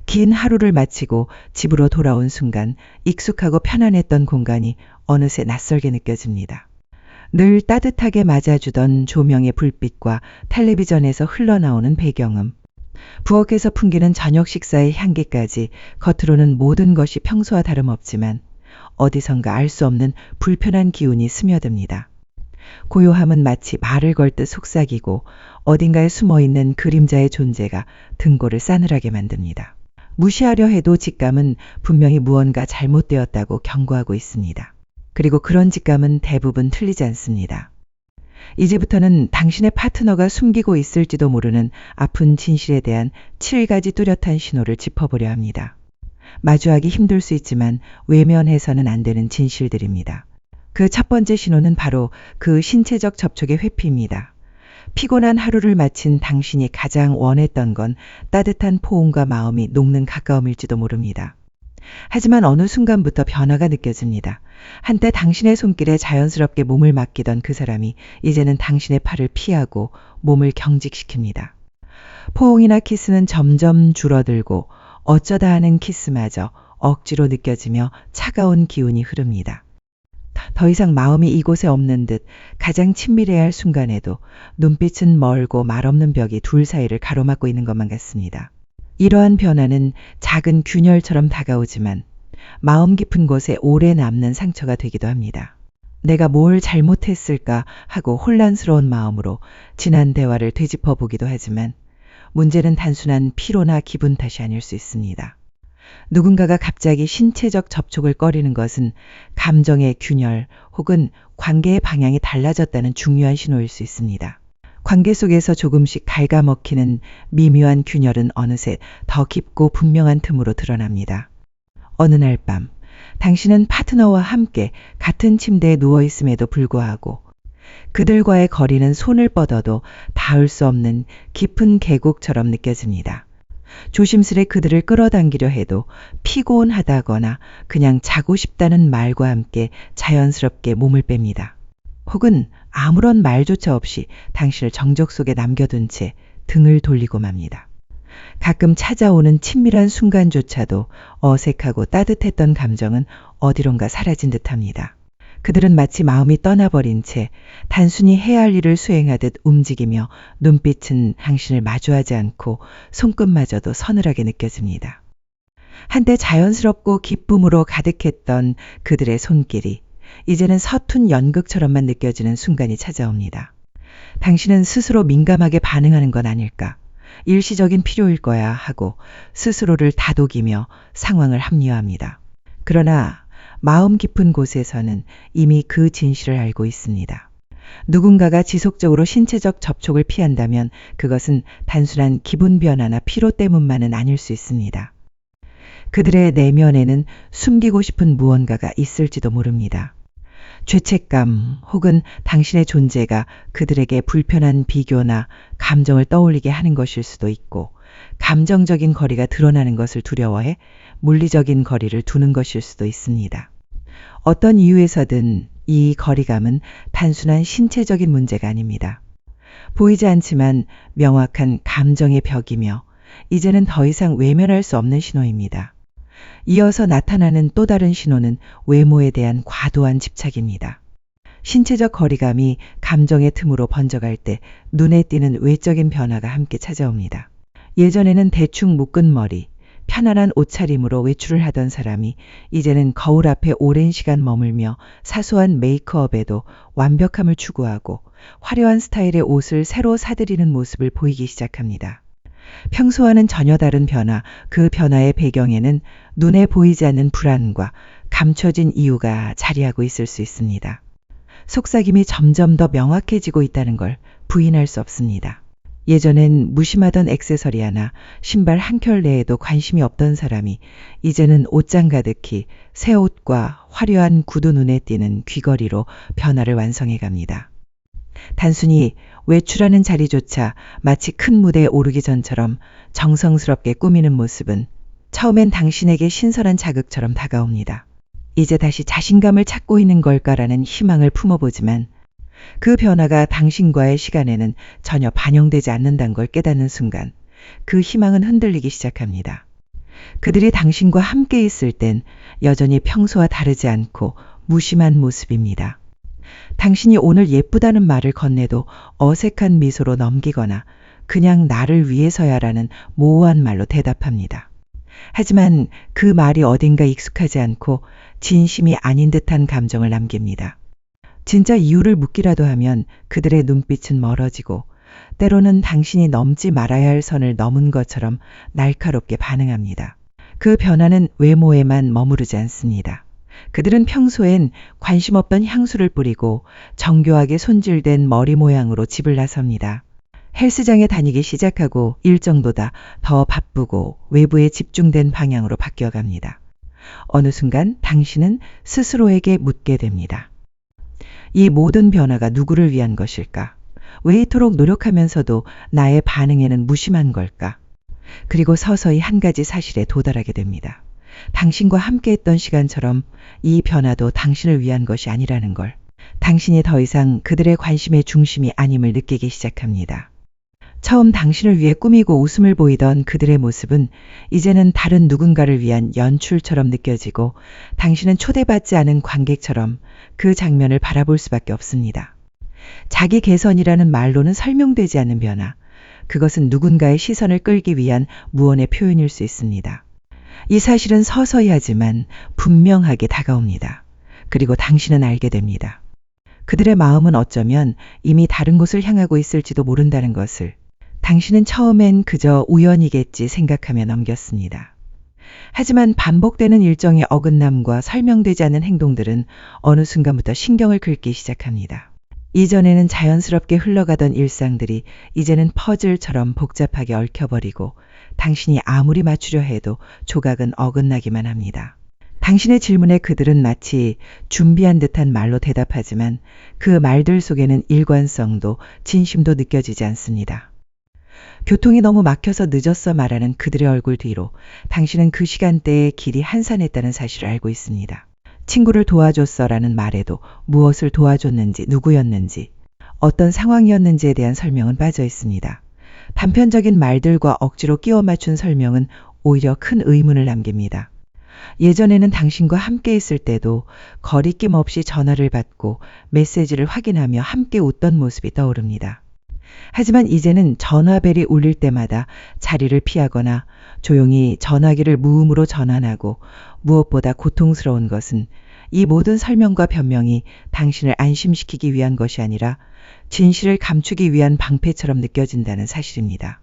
긴 하루를 마치고 집으로 돌아온 순간 익숙하고 편안했던 공간이 어느새 낯설게 느껴집니다. 늘 따뜻하게 맞아주던 조명의 불빛과 텔레비전에서 흘러나오는 배경음, 부엌에서 풍기는 저녁 식사의 향기까지 겉으로는 모든 것이 평소와 다름없지만 어디선가 알 수 없는 불편한 기운이 스며듭니다. 고요함은 마치 말을 걸 듯 속삭이고 어딘가에 숨어있는 그림자의 존재가 등골을 싸늘하게 만듭니다. 무시하려 해도 직감은 분명히 무언가 잘못되었다고 경고하고 있습니다. 그리고 그런 직감은 대부분 틀리지 않습니다. 이제부터는 당신의 파트너가 숨기고 있을지도 모르는 아픈 진실에 대한 7가지 뚜렷한 신호를 짚어보려 합니다. 마주하기 힘들 수 있지만 외면해서는 안 되는 진실들입니다. 그 첫 번째 신호는 바로 그 신체적 접촉의 회피입니다. 피곤한 하루를 마친 당신이 가장 원했던 건 따뜻한 포옹과 마음이 녹는 가까움일지도 모릅니다. 하지만 어느 순간부터 변화가 느껴집니다. 한때 당신의 손길에 자연스럽게 몸을 맡기던 그 사람이 이제는 당신의 팔을 피하고 몸을 경직시킵니다. 포옹이나 키스는 점점 줄어들고 어쩌다 하는 키스마저 억지로 느껴지며 차가운 기운이 흐릅니다. 더 이상 마음이 이곳에 없는 듯 가장 친밀해야 할 순간에도 눈빛은 멀고 말없는 벽이 둘 사이를 가로막고 있는 것만 같습니다. 이러한 변화는 작은 균열처럼 다가오지만 마음 깊은 곳에 오래 남는 상처가 되기도 합니다. 내가 뭘 잘못했을까 하고 혼란스러운 마음으로 지난 대화를 되짚어 보기도 하지만 문제는 단순한 피로나 기분 탓이 아닐 수 있습니다. 누군가가 갑자기 신체적 접촉을 꺼리는 것은 감정의 균열 혹은 관계의 방향이 달라졌다는 중요한 신호일 수 있습니다. 관계 속에서 조금씩 갉아먹히는 미묘한 균열은 어느새 더 깊고 분명한 틈으로 드러납니다. 어느 날 밤, 당신은 파트너와 함께 같은 침대에 누워 있음에도 불구하고 그들과의 거리는 손을 뻗어도 닿을 수 없는 깊은 계곡처럼 느껴집니다. 조심스레 그들을 끌어당기려 해도 피곤하다거나 그냥 자고 싶다는 말과 함께 자연스럽게 몸을 뺍니다. 혹은 아무런 말조차 없이 당신을 정적 속에 남겨둔 채 등을 돌리고 맙니다. 가끔 찾아오는 친밀한 순간조차도 어색하고 따뜻했던 감정은 어디론가 사라진 듯합니다. 그들은 마치 마음이 떠나버린 채 단순히 해야 할 일을 수행하듯 움직이며 눈빛은 당신을 마주하지 않고 손끝마저도 서늘하게 느껴집니다. 한때 자연스럽고 기쁨으로 가득했던 그들의 손길이 이제는 서툰 연극처럼만 느껴지는 순간이 찾아옵니다. 당신은 스스로 민감하게 반응하는 건 아닐까? 일시적인 필요일 거야 하고 스스로를 다독이며 상황을 합리화합니다. 그러나 마음 깊은 곳에서는 이미 그 진실을 알고 있습니다. 누군가가 지속적으로 신체적 접촉을 피한다면 그것은 단순한 기분 변화나 피로 때문만은 아닐 수 있습니다. 그들의 내면에는 숨기고 싶은 무언가가 있을지도 모릅니다. 죄책감 혹은 당신의 존재가 그들에게 불편한 비교나 감정을 떠올리게 하는 것일 수도 있고, 감정적인 거리가 드러나는 것을 두려워해 물리적인 거리를 두는 것일 수도 있습니다. 어떤 이유에서든 이 거리감은 단순한 신체적인 문제가 아닙니다. 보이지 않지만 명확한 감정의 벽이며 이제는 더 이상 외면할 수 없는 신호입니다. 이어서 나타나는 또 다른 신호는 외모에 대한 과도한 집착입니다. 신체적 거리감이 감정의 틈으로 번져갈 때 눈에 띄는 외적인 변화가 함께 찾아옵니다. 예전에는 대충 묶은 머리, 편안한 옷차림으로 외출을 하던 사람이 이제는 거울 앞에 오랜 시간 머물며 사소한 메이크업에도 완벽함을 추구하고 화려한 스타일의 옷을 새로 사들이는 모습을 보이기 시작합니다. 평소와는 전혀 다른 변화, 그 변화의 배경에는 눈에 보이지 않는 불안과 감춰진 이유가 자리하고 있을 수 있습니다. 속삭임이 점점 더 명확해지고 있다는 걸 부인할 수 없습니다. 예전엔 무심하던 액세서리 하나, 신발 한 켤레에도 관심이 없던 사람이 이제는 옷장 가득히 새 옷과 화려한 구두 눈에 띄는 귀걸이로 변화를 완성해 갑니다. 단순히 외출하는 자리조차 마치 큰 무대에 오르기 전처럼 정성스럽게 꾸미는 모습은 처음엔 당신에게 신선한 자극처럼 다가옵니다. 이제 다시 자신감을 찾고 있는 걸까라는 희망을 품어보지만 그 변화가 당신과의 시간에는 전혀 반영되지 않는다는 걸 깨닫는 순간 그 희망은 흔들리기 시작합니다. 그들이 당신과 함께 있을 땐 여전히 평소와 다르지 않고 무심한 모습입니다. 당신이 오늘 예쁘다는 말을 건네도 어색한 미소로 넘기거나 그냥 나를 위해서야라는 모호한 말로 대답합니다. 하지만 그 말이 어딘가 익숙하지 않고 진심이 아닌 듯한 감정을 남깁니다. 진짜 이유를 묻기라도 하면 그들의 눈빛은 멀어지고 때로는 당신이 넘지 말아야 할 선을 넘은 것처럼 날카롭게 반응합니다. 그 변화는 외모에만 머무르지 않습니다. 그들은 평소엔 관심 없던 향수를 뿌리고 정교하게 손질된 머리 모양으로 집을 나섭니다. 헬스장에 다니기 시작하고 일정보다 더 바쁘고 외부에 집중된 방향으로 바뀌어갑니다. 어느 순간 당신은 스스로에게 묻게 됩니다. 이 모든 변화가 누구를 위한 것일까? 왜 이토록 노력하면서도 나의 반응에는 무심한 걸까? 그리고 서서히 한 가지 사실에 도달하게 됩니다. 당신과 함께했던 시간처럼 이 변화도 당신을 위한 것이 아니라는 걸, 당신이 더 이상 그들의 관심의 중심이 아님을 느끼기 시작합니다. 처음 당신을 위해 꾸미고 웃음을 보이던 그들의 모습은 이제는 다른 누군가를 위한 연출처럼 느껴지고 당신은 초대받지 않은 관객처럼 그 장면을 바라볼 수밖에 없습니다. 자기 개선이라는 말로는 설명되지 않는 변화, 그것은 누군가의 시선을 끌기 위한 무언의 표현일 수 있습니다. 이 사실은 서서히 하지만 분명하게 다가옵니다. 그리고 당신은 알게 됩니다. 그들의 마음은 어쩌면 이미 다른 곳을 향하고 있을지도 모른다는 것을 당신은 처음엔 그저 우연이겠지 생각하며 넘겼습니다. 하지만 반복되는 일정의 어긋남과 설명되지 않은 행동들은 어느 순간부터 신경을 긁기 시작합니다. 이전에는 자연스럽게 흘러가던 일상들이 이제는 퍼즐처럼 복잡하게 얽혀버리고 당신이 아무리 맞추려 해도 조각은 어긋나기만 합니다. 당신의 질문에 그들은 마치 준비한 듯한 말로 대답하지만 그 말들 속에는 일관성도 진심도 느껴지지 않습니다. 교통이 너무 막혀서 늦었어 말하는 그들의 얼굴 뒤로 당신은 그 시간대에 길이 한산했다는 사실을 알고 있습니다. 친구를 도와줬어라는 말에도 무엇을 도와줬는지, 누구였는지, 어떤 상황이었는지에 대한 설명은 빠져 있습니다. 단편적인 말들과 억지로 끼워 맞춘 설명은 오히려 큰 의문을 남깁니다. 예전에는 당신과 함께 있을 때도 거리낌 없이 전화를 받고 메시지를 확인하며 함께 웃던 모습이 떠오릅니다. 하지만 이제는 전화벨이 울릴 때마다 자리를 피하거나 조용히 전화기를 무음으로 전환하고 무엇보다 고통스러운 것은 이 모든 설명과 변명이 당신을 안심시키기 위한 것이 아니라 진실을 감추기 위한 방패처럼 느껴진다는 사실입니다.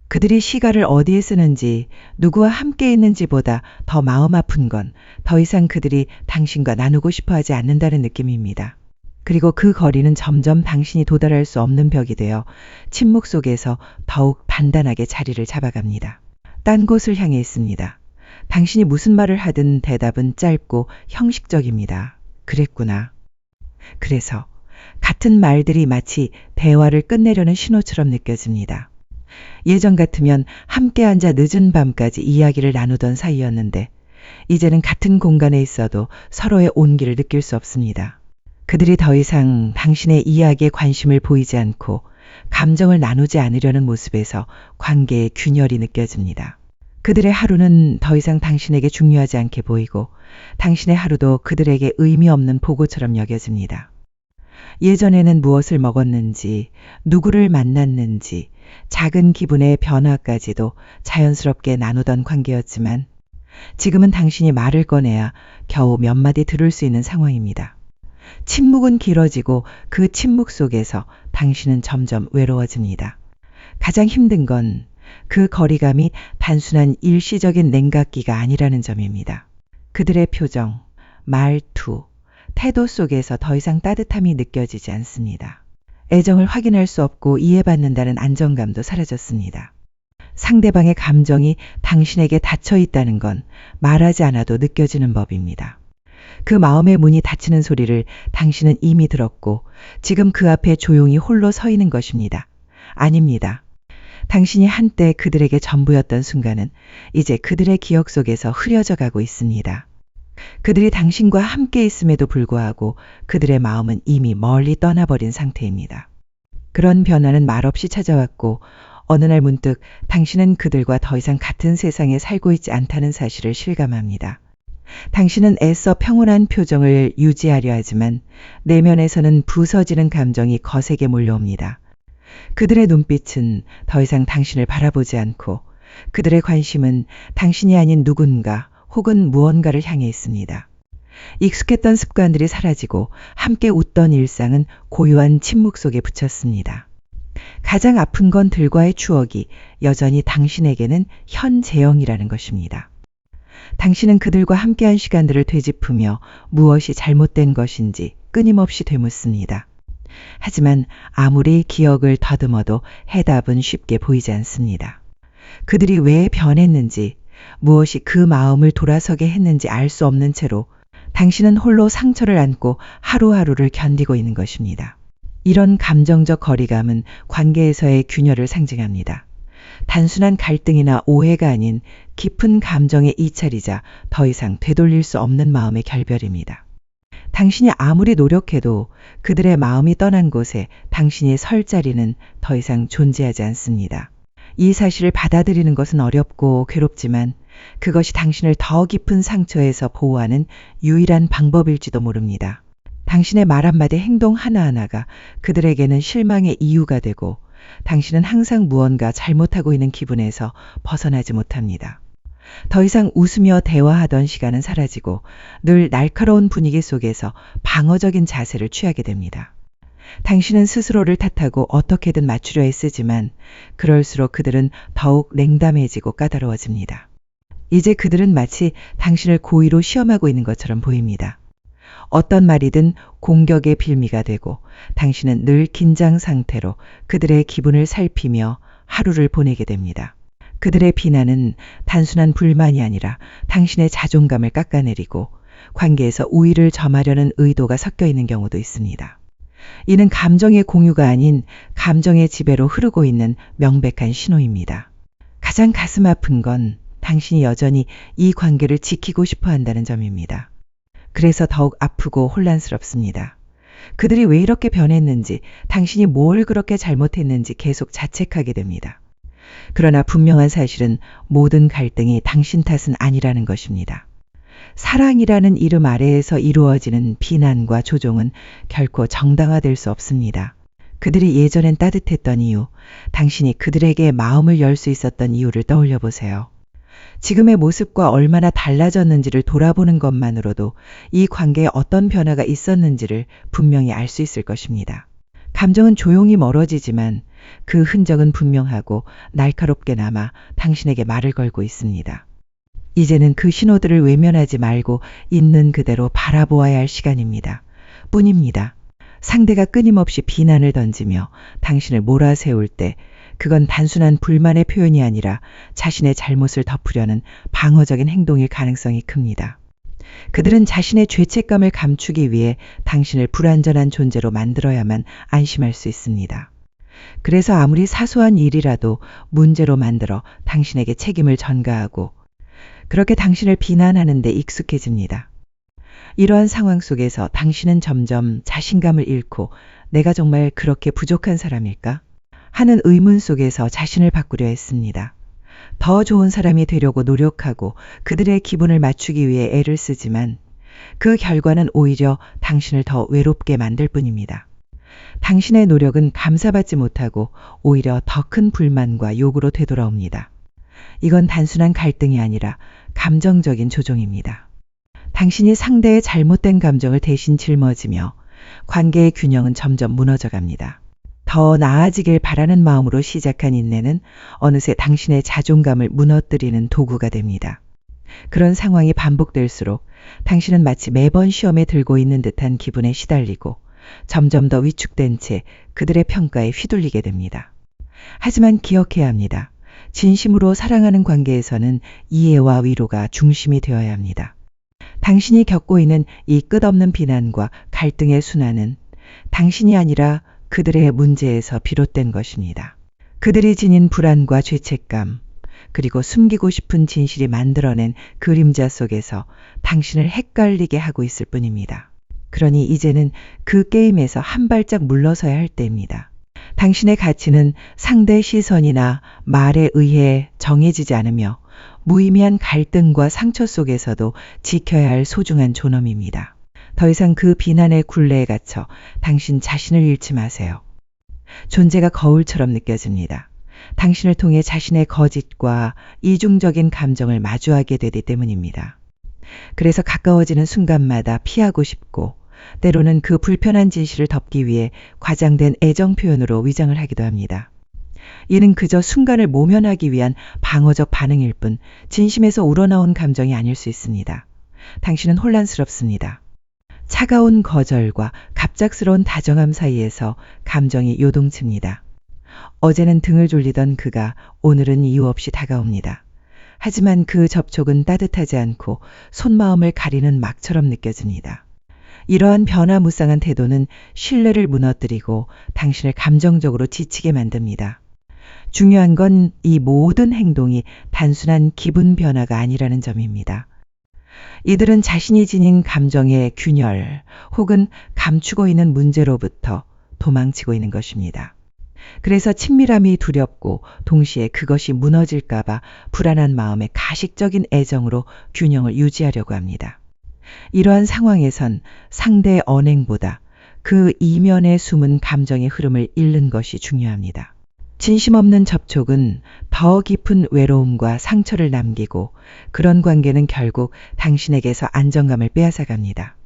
그들이 시간을 어디에 쓰는지, 누구와 함께 있는지보다 더 마음 아픈 건 더 이상 그들이 당신과 나누고 싶어 하지 않는다는 느낌입니다. 그리고 그 거리는 점점 당신이 도달할 수 없는 벽이 되어 침묵 속에서 더욱 단단하게 자리를 잡아갑니다. 딴 곳을 향해 있습니다. 당신이 무슨 말을 하든 대답은 짧고 형식적입니다. 그랬구나. 그래서 같은 말들이 마치 대화를 끝내려는 신호처럼 느껴집니다. 예전 같으면 함께 앉아 늦은 밤까지 이야기를 나누던 사이였는데 이제는 같은 공간에 있어도 서로의 온기를 느낄 수 없습니다. 그들이 더 이상 당신의 이야기에 관심을 보이지 않고 감정을 나누지 않으려는 모습에서 관계의 균열이 느껴집니다. 그들의 하루는 더 이상 당신에게 중요하지 않게 보이고 당신의 하루도 그들에게 의미 없는 보고처럼 여겨집니다. 예전에는 무엇을 먹었는지, 누구를 만났는지, 작은 기분의 변화까지도 자연스럽게 나누던 관계였지만 지금은 당신이 말을 꺼내야 겨우 몇 마디 들을 수 있는 상황입니다. 침묵은 길어지고 그 침묵 속에서 당신은 점점 외로워집니다. 가장 힘든 건 그 거리감이 단순한 일시적인 냉각기가 아니라는 점입니다. 그들의 표정, 말투, 태도 속에서 더 이상 따뜻함이 느껴지지 않습니다. 애정을 확인할 수 없고 이해받는다는 안정감도 사라졌습니다. 상대방의 감정이 당신에게 닫혀 있다는 건 말하지 않아도 느껴지는 법입니다. 그 마음의 문이 닫히는 소리를 당신은 이미 들었고 지금 그 앞에 조용히 홀로 서 있는 것입니다. 아닙니다. 당신이 한때 그들에게 전부였던 순간은 이제 그들의 기억 속에서 흐려져 가고 있습니다. 그들이 당신과 함께 있음에도 불구하고 그들의 마음은 이미 멀리 떠나버린 상태입니다. 그런 변화는 말없이 찾아왔고 어느 날 문득 당신은 그들과 더 이상 같은 세상에 살고 있지 않다는 사실을 실감합니다. 당신은 애써 평온한 표정을 유지하려 하지만 내면에서는 부서지는 감정이 거세게 몰려옵니다. 그들의 눈빛은 더 이상 당신을 바라보지 않고 그들의 관심은 당신이 아닌 누군가 혹은 무언가를 향해 있습니다. 익숙했던 습관들이 사라지고 함께 웃던 일상은 고요한 침묵 속에 붙였습니다. 가장 아픈 건 들과의 추억이 여전히 당신에게는 현재형이라는 것입니다. 당신은 그들과 함께한 시간들을 되짚으며 무엇이 잘못된 것인지 끊임없이 되묻습니다. 하지만 아무리 기억을 더듬어도 해답은 쉽게 보이지 않습니다. 그들이 왜 변했는지, 무엇이 그 마음을 돌아서게 했는지 알 수 없는 채로 당신은 홀로 상처를 안고 하루하루를 견디고 있는 것입니다. 이런 감정적 거리감은 관계에서의 균열을 상징합니다. 단순한 갈등이나 오해가 아닌 깊은 감정의 이찰이자 더 이상 되돌릴 수 없는 마음의 결별입니다. 당신이 아무리 노력해도 그들의 마음이 떠난 곳에 당신이 설 자리는 더 이상 존재하지 않습니다. 이 사실을 받아들이는 것은 어렵고 괴롭지만 그것이 당신을 더 깊은 상처에서 보호하는 유일한 방법일지도 모릅니다. 당신의 말 한마디 행동 하나하나가 그들에게는 실망의 이유가 되고 당신은 항상 무언가 잘못하고 있는 기분에서 벗어나지 못합니다. 더 이상 웃으며 대화하던 시간은 사라지고 늘 날카로운 분위기 속에서 방어적인 자세를 취하게 됩니다. 당신은 스스로를 탓하고 어떻게든 맞추려 애쓰지만 그럴수록 그들은 더욱 냉담해지고 까다로워집니다. 이제 그들은 마치 당신을 고의로 시험하고 있는 것처럼 보입니다. 어떤 말이든 공격의 빌미가 되고 당신은 늘 긴장 상태로 그들의 기분을 살피며 하루를 보내게 됩니다. 그들의 비난은 단순한 불만이 아니라 당신의 자존감을 깎아내리고 관계에서 우위를 점하려는 의도가 섞여 있는 경우도 있습니다. 이는 감정의 공유가 아닌 감정의 지배로 흐르고 있는 명백한 신호입니다. 가장 가슴 아픈 건 당신이 여전히 이 관계를 지키고 싶어 한다는 점입니다. 그래서 더욱 아프고 혼란스럽습니다. 그들이 왜 이렇게 변했는지, 당신이 뭘 그렇게 잘못했는지 계속 자책하게 됩니다. 그러나 분명한 사실은 모든 갈등이 당신 탓은 아니라는 것입니다. 사랑이라는 이름 아래에서 이루어지는 비난과 조종은 결코 정당화될 수 없습니다. 그들이 예전엔 따뜻했던 이유, 당신이 그들에게 마음을 열 수 있었던 이유를 떠올려 보세요. 지금의 모습과 얼마나 달라졌는지를 돌아보는 것만으로도 이 관계에 어떤 변화가 있었는지를 분명히 알 수 있을 것입니다. 감정은 조용히 멀어지지만 그 흔적은 분명하고 날카롭게 남아 당신에게 말을 걸고 있습니다. 이제는 그 신호들을 외면하지 말고 있는 그대로 바라보아야 할 시간입니다. 뿐입니다. 상대가 끊임없이 비난을 던지며 당신을 몰아세울 때 그건 단순한 불만의 표현이 아니라 자신의 잘못을 덮으려는 방어적인 행동일 가능성이 큽니다. 그들은 자신의 죄책감을 감추기 위해 당신을 불완전한 존재로 만들어야만 안심할 수 있습니다. 그래서 아무리 사소한 일이라도 문제로 만들어 당신에게 책임을 전가하고 그렇게 당신을 비난하는 데 익숙해집니다. 이러한 상황 속에서 당신은 점점 자신감을 잃고 내가 정말 그렇게 부족한 사람일까? 하는 의문 속에서 자신을 바꾸려 했습니다. 더 좋은 사람이 되려고 노력하고 그들의 기분을 맞추기 위해 애를 쓰지만 그 결과는 오히려 당신을 더 외롭게 만들 뿐입니다. 당신의 노력은 감사받지 못하고 오히려 더 큰 불만과 욕으로 되돌아옵니다. 이건 단순한 갈등이 아니라 감정적인 조종입니다. 당신이 상대의 잘못된 감정을 대신 짊어지며 관계의 균형은 점점 무너져 갑니다. 더 나아지길 바라는 마음으로 시작한 인내는 어느새 당신의 자존감을 무너뜨리는 도구가 됩니다. 그런 상황이 반복될수록 당신은 마치 매번 시험에 들고 있는 듯한 기분에 시달리고 점점 더 위축된 채 그들의 평가에 휘둘리게 됩니다. 하지만 기억해야 합니다. 진심으로 사랑하는 관계에서는 이해와 위로가 중심이 되어야 합니다. 당신이 겪고 있는 이 끝없는 비난과 갈등의 순환은 당신이 아니라 그들의 문제에서 비롯된 것입니다. 그들이 지닌 불안과 죄책감, 그리고 숨기고 싶은 진실이 만들어낸 그림자 속에서 당신을 헷갈리게 하고 있을 뿐입니다. 그러니 이제는 그 게임에서 한 발짝 물러서야 할 때입니다. 당신의 가치는 상대 시선이나 말에 의해 정해지지 않으며 무의미한 갈등과 상처 속에서도 지켜야 할 소중한 존엄입니다. 더 이상 그 비난의 굴레에 갇혀 당신 자신을 잃지 마세요. 존재가 거울처럼 느껴집니다. 당신을 통해 자신의 거짓과 이중적인 감정을 마주하게 되기 때문입니다. 그래서 가까워지는 순간마다 피하고 싶고 때로는 그 불편한 진실을 덮기 위해 과장된 애정 표현으로 위장을 하기도 합니다. 이는 그저 순간을 모면하기 위한 방어적 반응일 뿐 진심에서 우러나온 감정이 아닐 수 있습니다. 당신은 혼란스럽습니다. 차가운 거절과 갑작스러운 다정함 사이에서 감정이 요동칩니다. 어제는 등을 졸리던 그가 오늘은 이유 없이 다가옵니다. 하지만 그 접촉은 따뜻하지 않고 손마음을 가리는 막처럼 느껴집니다. 이러한 변화무쌍한 태도는 신뢰를 무너뜨리고 당신을 감정적으로 지치게 만듭니다. 중요한 건 이 모든 행동이 단순한 기분 변화가 아니라는 점입니다. 이들은 자신이 지닌 감정의 균열 혹은 감추고 있는 문제로부터 도망치고 있는 것입니다. 그래서 친밀함이 두렵고 동시에 그것이 무너질까봐 불안한 마음에 가식적인 애정으로 균형을 유지하려고 합니다. 이러한 상황에선 상대의 언행보다 그 이면에 숨은 감정의 흐름을 읽는 것이 중요합니다. 진심 없는 접촉은 더 깊은 외로움과 상처를 남기고 그런 관계는 결국 당신에게서 안정감을 빼앗아갑니다.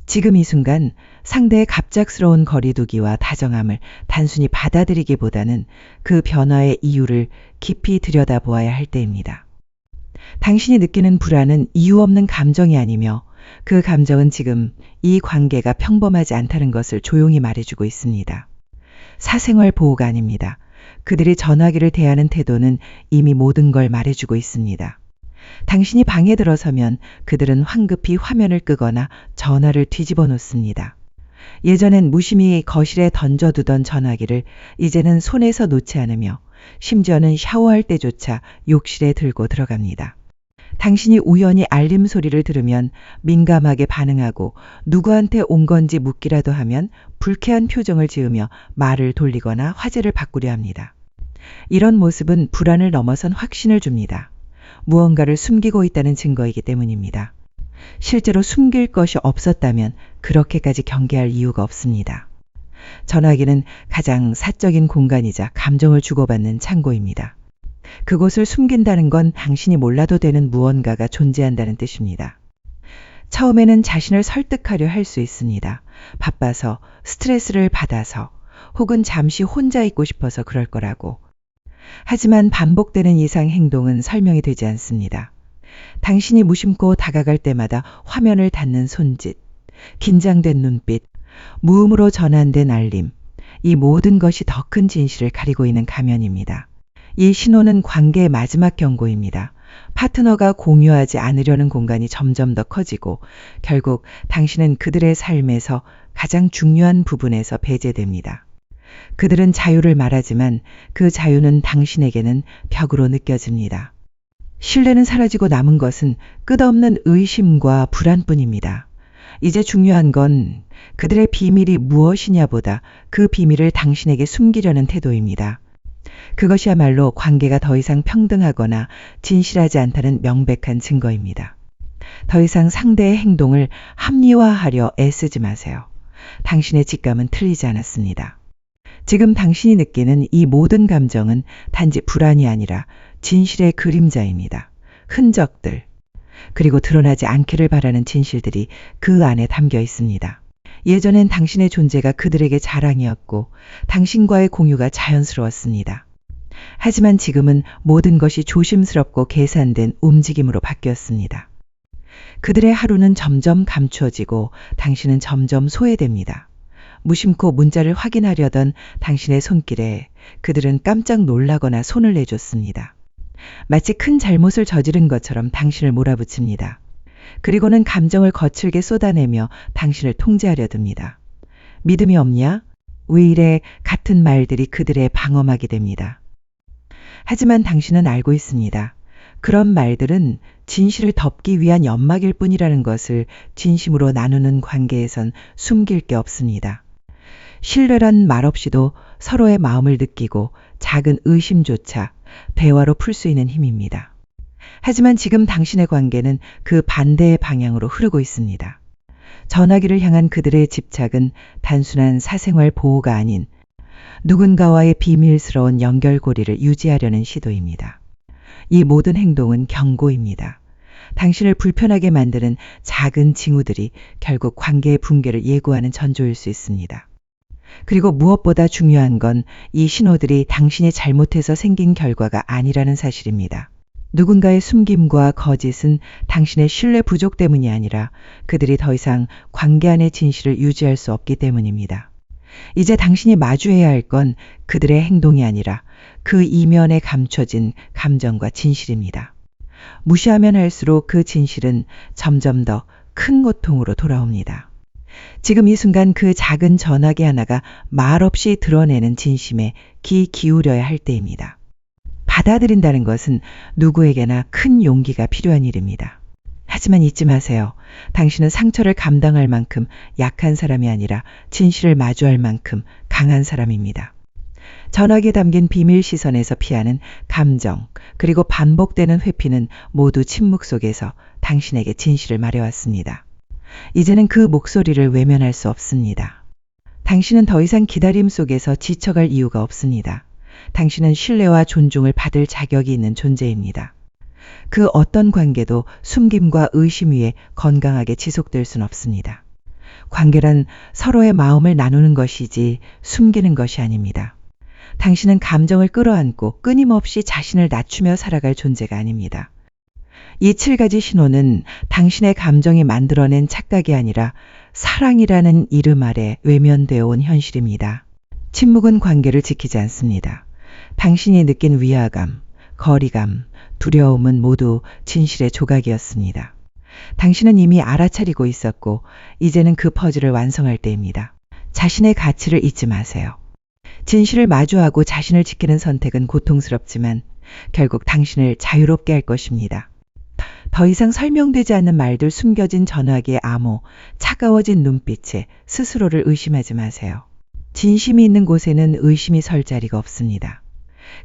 지금 이 순간 상대의 갑작스러운 거리두기와 다정함을 단순히 받아들이기보다는 그 변화의 이유를 깊이 들여다보아야 할 때입니다. 당신이 느끼는 불안은 이유 없는 감정이 아니며 그 감정은 지금 이 관계가 평범하지 않다는 것을 조용히 말해주고 있습니다. 사생활 보호가 아닙니다. 그들이 전화기를 대하는 태도는 이미 모든 걸 말해주고 있습니다. 당신이 방에 들어서면 그들은 황급히 화면을 끄거나 전화를 뒤집어 놓습니다. 예전엔 무심히 거실에 던져두던 전화기를 이제는 손에서 놓지 않으며 심지어는 샤워할 때조차 욕실에 들고 들어갑니다. 당신이 우연히 알림 소리를 들으면 민감하게 반응하고 누구한테 온 건지 묻기라도 하면 불쾌한 표정을 지으며 말을 돌리거나 화제를 바꾸려 합니다. 이런 모습은 불안을 넘어선 확신을 줍니다. 무언가를 숨기고 있다는 증거이기 때문입니다. 실제로 숨길 것이 없었다면 그렇게까지 경계할 이유가 없습니다. 전화기는 가장 사적인 공간이자 감정을 주고받는 창고입니다. 그곳을 숨긴다는 건 당신이 몰라도 되는 무언가가 존재한다는 뜻입니다. 처음에는 자신을 설득하려 할 수 있습니다. 바빠서, 스트레스를 받아서, 혹은 잠시 혼자 있고 싶어서 그럴 거라고. 하지만 반복되는 이상 행동은 설명이 되지 않습니다. 당신이 무심코 다가갈 때마다 화면을 닫는 손짓, 긴장된 눈빛, 무음으로 전환된 알림, 이 모든 것이 더 큰 진실을 가리고 있는 가면입니다. 이 신호는 관계의 마지막 경고입니다. 파트너가 공유하지 않으려는 공간이 점점 더 커지고 결국 당신은 그들의 삶에서 가장 중요한 부분에서 배제됩니다. 그들은 자유를 말하지만 그 자유는 당신에게는 벽으로 느껴집니다. 신뢰는 사라지고 남은 것은 끝없는 의심과 불안뿐입니다. 이제 중요한 건 그들의 비밀이 무엇이냐보다 그 비밀을 당신에게 숨기려는 태도입니다. 그것이야말로 관계가 더 이상 평등하거나 진실하지 않다는 명백한 증거입니다. 더 이상 상대의 행동을 합리화하려 애쓰지 마세요. 당신의 직감은 틀리지 않았습니다. 지금 당신이 느끼는 이 모든 감정은 단지 불안이 아니라 진실의 그림자입니다. 흔적들, 그리고 드러나지 않기를 바라는 진실들이 그 안에 담겨 있습니다. 예전엔 당신의 존재가 그들에게 자랑이었고 당신과의 공유가 자연스러웠습니다. 하지만 지금은 모든 것이 조심스럽고 계산된 움직임으로 바뀌었습니다. 그들의 하루는 점점 감추어지고 당신은 점점 소외됩니다. 무심코 문자를 확인하려던 당신의 손길에 그들은 깜짝 놀라거나 손을 내줬습니다. 마치 큰 잘못을 저지른 것처럼 당신을 몰아붙입니다. 그리고는 감정을 거칠게 쏟아내며 당신을 통제하려 듭니다. 믿음이 없냐? 왜 이래? 같은 말들이 그들의 방어막이 됩니다. 하지만 당신은 알고 있습니다. 그런 말들은 진실을 덮기 위한 연막일 뿐이라는 것을 진심으로 나누는 관계에선 숨길 게 없습니다. 신뢰란 말없이도 서로의 마음을 느끼고 작은 의심조차 대화로 풀 수 있는 힘입니다. 하지만 지금 당신의 관계는 그 반대의 방향으로 흐르고 있습니다. 전화기를 향한 그들의 집착은 단순한 사생활 보호가 아닌 누군가와의 비밀스러운 연결고리를 유지하려는 시도입니다. 이 모든 행동은 경고입니다. 당신을 불편하게 만드는 작은 징후들이 결국 관계의 붕괴를 예고하는 전조일 수 있습니다. 그리고 무엇보다 중요한 건 이 신호들이 당신이 잘못해서 생긴 결과가 아니라는 사실입니다. 누군가의 숨김과 거짓은 당신의 신뢰 부족 때문이 아니라 그들이 더 이상 관계 안의 진실을 유지할 수 없기 때문입니다. 이제 당신이 마주해야 할 건 그들의 행동이 아니라 그 이면에 감춰진 감정과 진실입니다. 무시하면 할수록 그 진실은 점점 더 큰 고통으로 돌아옵니다. 지금 이 순간 그 작은 전화기 하나가 말없이 드러내는 진심에 귀 기울여야 할 때입니다. 받아들인다는 것은 누구에게나 큰 용기가 필요한 일입니다. 하지만 잊지 마세요. 당신은 상처를 감당할 만큼 약한 사람이 아니라 진실을 마주할 만큼 강한 사람입니다. 전화기에 담긴 비밀 시선에서 피하는 감정, 그리고 반복되는 회피는 모두 침묵 속에서 당신에게 진실을 말해왔습니다. 이제는 그 목소리를 외면할 수 없습니다. 당신은 더 이상 기다림 속에서 지쳐갈 이유가 없습니다. 당신은 신뢰와 존중을 받을 자격이 있는 존재입니다. 그 어떤 관계도 숨김과 의심 위에 건강하게 지속될 순 없습니다. 관계란 서로의 마음을 나누는 것이지 숨기는 것이 아닙니다. 당신은 감정을 끌어안고 끊임없이 자신을 낮추며 살아갈 존재가 아닙니다. 이 7가지 신호는 당신의 감정이 만들어낸 착각이 아니라 사랑이라는 이름 아래 외면되어 온 현실입니다. 침묵은 관계를 지키지 않습니다. 당신이 느낀 위화감, 거리감, 두려움은 모두 진실의 조각이었습니다. 당신은 이미 알아차리고 있었고 이제는 그 퍼즐을 완성할 때입니다. 자신의 가치를 잊지 마세요. 진실을 마주하고 자신을 지키는 선택은 고통스럽지만 결국 당신을 자유롭게 할 것입니다. 더 이상 설명되지 않는 말들, 숨겨진 전화기의 암호, 차가워진 눈빛에 스스로를 의심하지 마세요. 진심이 있는 곳에는 의심이 설 자리가 없습니다.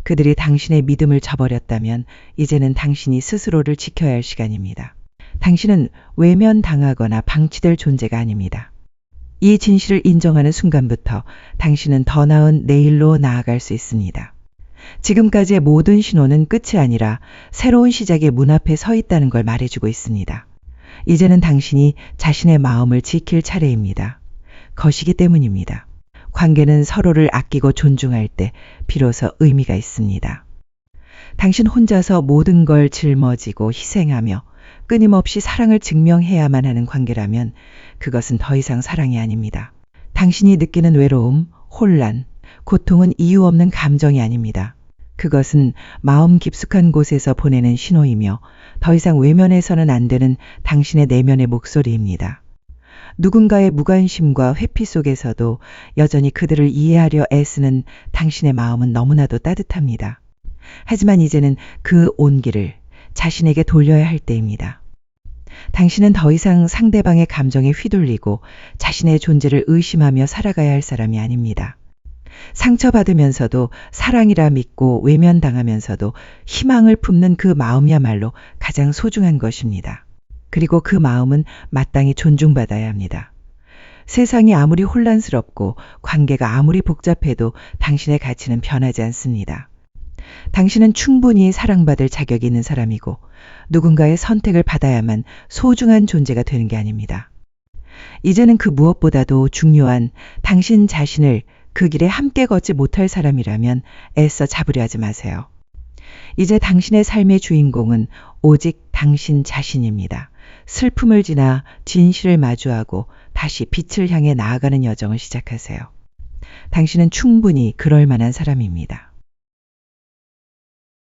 그들이 당신의 믿음을 저버렸다면 이제는 당신이 스스로를 지켜야 할 시간입니다. 당신은 외면당하거나 방치될 존재가 아닙니다. 이 진실을 인정하는 순간부터 당신은 더 나은 내일로 나아갈 수 있습니다. 지금까지의 모든 신호는 끝이 아니라 새로운 시작의 문 앞에 서 있다는 걸 말해주고 있습니다. 이제는 당신이 자신의 마음을 지킬 차례입니다. 것이기 때문입니다. 관계는 서로를 아끼고 존중할 때 비로소 의미가 있습니다. 당신 혼자서 모든 걸 짊어지고 희생하며 끊임없이 사랑을 증명해야만 하는 관계라면 그것은 더 이상 사랑이 아닙니다. 당신이 느끼는 외로움, 혼란, 고통은 이유 없는 감정이 아닙니다. 그것은 마음 깊숙한 곳에서 보내는 신호이며 더 이상 외면해서는 안 되는 당신의 내면의 목소리입니다. 누군가의 무관심과 회피 속에서도 여전히 그들을 이해하려 애쓰는 당신의 마음은 너무나도 따뜻합니다. 하지만 이제는 그 온기를 자신에게 돌려야 할 때입니다. 당신은 더 이상 상대방의 감정에 휘둘리고 자신의 존재를 의심하며 살아가야 할 사람이 아닙니다. 상처받으면서도 사랑이라 믿고 외면당하면서도 희망을 품는 그 마음이야말로 가장 소중한 것입니다. 그리고 그 마음은 마땅히 존중받아야 합니다. 세상이 아무리 혼란스럽고 관계가 아무리 복잡해도 당신의 가치는 변하지 않습니다. 당신은 충분히 사랑받을 자격이 있는 사람이고 누군가의 선택을 받아야만 소중한 존재가 되는 게 아닙니다. 이제는 그 무엇보다도 중요한 당신 자신을 그 길에 함께 걷지 못할 사람이라면 애써 잡으려 하지 마세요. 이제 당신의 삶의 주인공은 오직 당신 자신입니다. 슬픔을 지나 진실을 마주하고 다시 빛을 향해 나아가는 여정을 시작하세요. 당신은 충분히 그럴 만한 사람입니다.